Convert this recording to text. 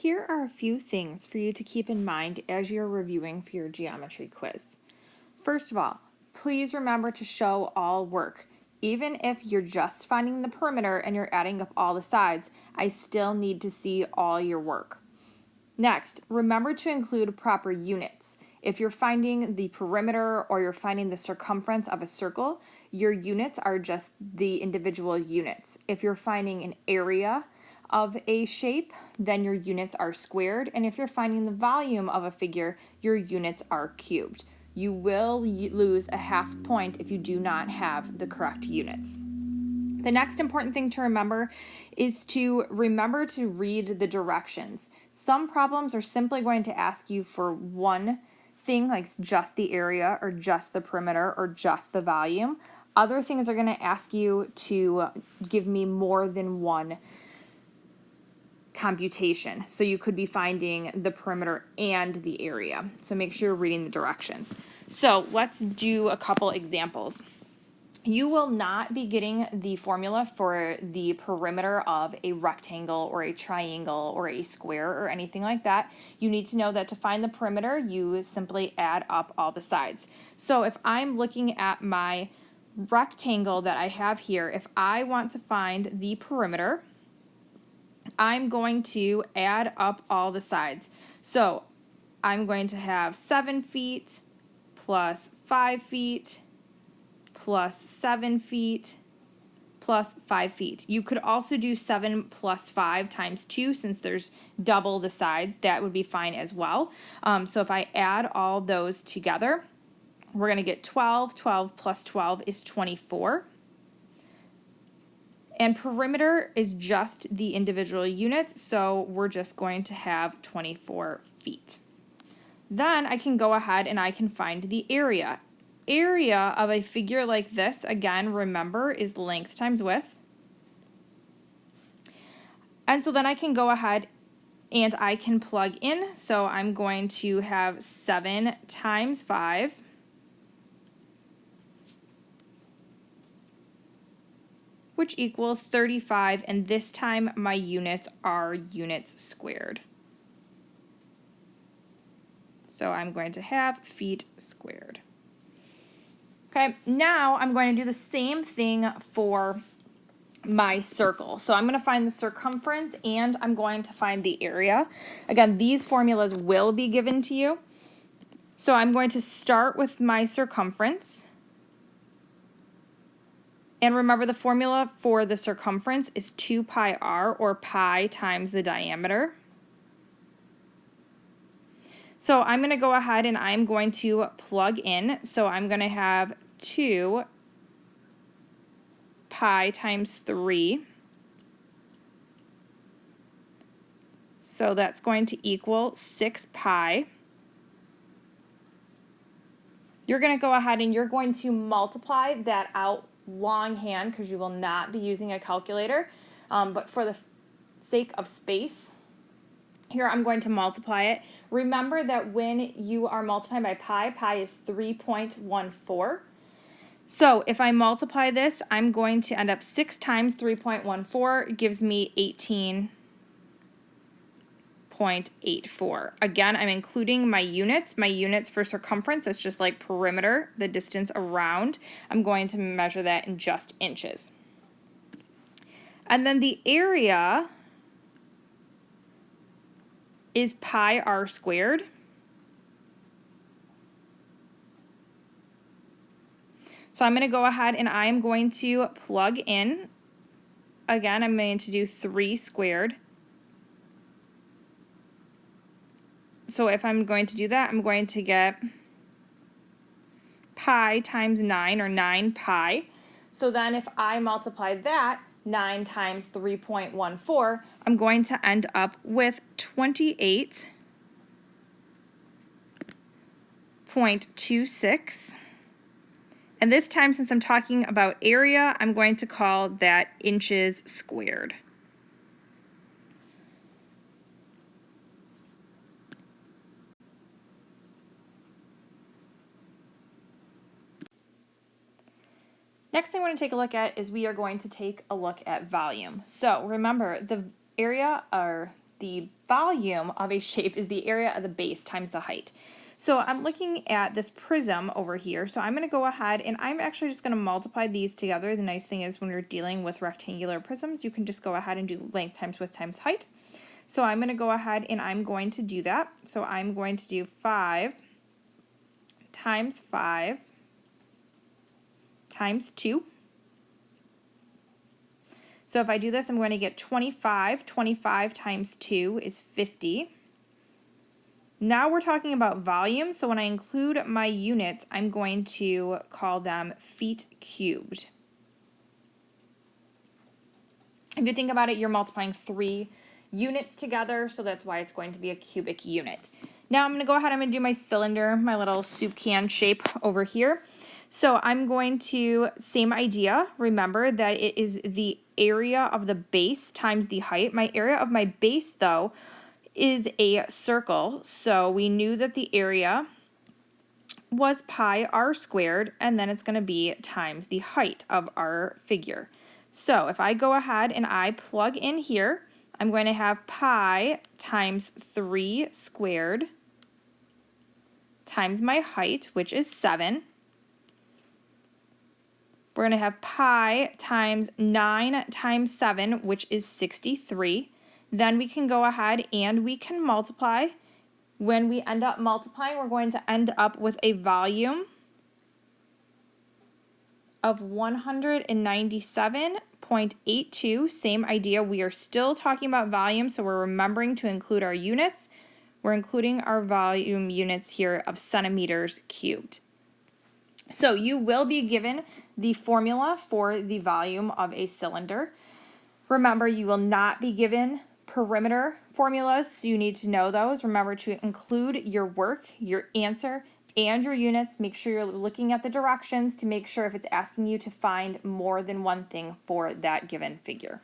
Here are a few things for you to keep in mind as you're reviewing for your geometry quiz. First of all, please remember to show all work. Even if you're just finding the perimeter and you're adding up all the sides, I still need to see all your work. Next, remember to include proper units. If you're finding the perimeter or you're finding the circumference of a circle, your units are just the individual units. If you're finding an area of a shape, then your units are squared. And if you're finding the volume of a figure, your units are cubed. You will lose a half point if you do not have the correct units. The next important thing to remember is to remember to read the directions. Some problems are simply going to ask you for one thing, like just the area or just the perimeter or just the volume. Other things are going to ask you to give me more than one computation. So you could be finding the perimeter and the area. So make sure you're reading the directions. So let's do a couple examples. You will not be getting the formula for the perimeter of a rectangle or a triangle or a square or anything like that. You need to know that to find the perimeter, you simply add up all the sides. So if I'm looking at my rectangle that I have here, if I want to find the perimeter, I'm going to add up all the sides. So I'm going to have 7 feet plus 5 feet plus 7 feet plus 5 feet. You could also do 7 plus 5 times 2 since there's double the sides. That would be fine as well. So if I add all those together, we're going to get 12. 12 plus 12 is 24. And perimeter is just the individual units, so we're just going to have 24 feet. Then I can go ahead and I can find the area. Area of a figure like this, again, remember, is length times width. And so then I can go ahead and I can plug in. So I'm going to have 7 times 5 which equals 35, and this time my units are units squared. So I'm going to have feet squared. Okay, now I'm going to do the same thing for my circle. So I'm going to find the circumference and I'm going to find the area. Again, these formulas will be given to you. So I'm going to start with my circumference. And remember, the formula for the circumference is 2 pi r, or pi times the diameter. So I'm going to go ahead and I'm going to plug in. So I'm going to have 2 pi times 3. So that's going to equal 6 pi. You're going to go ahead and you're going to multiply that out longhand because you will not be using a calculator. But for the sake of space, here I'm going to multiply it. Remember that when you are multiplying by pi, pi is 3.14. So if I multiply this, I'm going to end up 6 times 3.14 gives me 18.84. Again, I'm including my units. My units for circumference, that's just like perimeter, the distance around. I'm going to measure that in just inches. And then the area is pi r squared. So I'm going to go ahead and I'm going to plug in. Again, I'm going to do 3 squared. So if I'm going to do that, I'm going to get pi times 9, or 9 pi. So then if I multiply that, 9 times 3.14, I'm going to end up with 28.26. And this time, since I'm talking about area, I'm going to call that inches squared. Next thing we're going to take a look at is we are going to take a look at volume. So remember, the area, or the volume of a shape is the area of the base times the height. So I'm looking at this prism over here, so I'm going to go ahead and I'm actually just going to multiply these together. The nice thing is when you're dealing with rectangular prisms, you can just go ahead and do length times width times height. So I'm going to go ahead and I'm going to do that. So I'm going to do 5 times 5 times 2. So if I do this, I'm going to get 25. 25 times 2 is 50. Now we're talking about volume, so when I include my units, I'm going to call them feet cubed. If you think about it, you're multiplying 3 units together, so that's why it's going to be a cubic unit. Now I'm going to go ahead, I'm going to do my cylinder, my little soup can shape over here. So I'm going to, same idea, remember that it is the area of the base times the height. My area of my base, though, is a circle, so we knew that the area was pi r squared, and then it's going to be times the height of our figure. So if I go ahead and I plug in here, I'm going to have pi times 3 squared times my height, which is 7. We're going to have pi times 9 times 7, which is 63. Then we can go ahead and we can multiply. When we end up multiplying, we're going to end up with a volume of 197.82. Same idea. We are still talking about volume, so we're remembering to include our units. We're including our volume units here of centimeters cubed. So you will be given the formula for the volume of a cylinder. Remember, you will not be given perimeter formulas, so you need to know those. Remember to include your work, your answer, and your units. Make sure you're looking at the directions to make sure if it's asking you to find more than one thing for that given figure.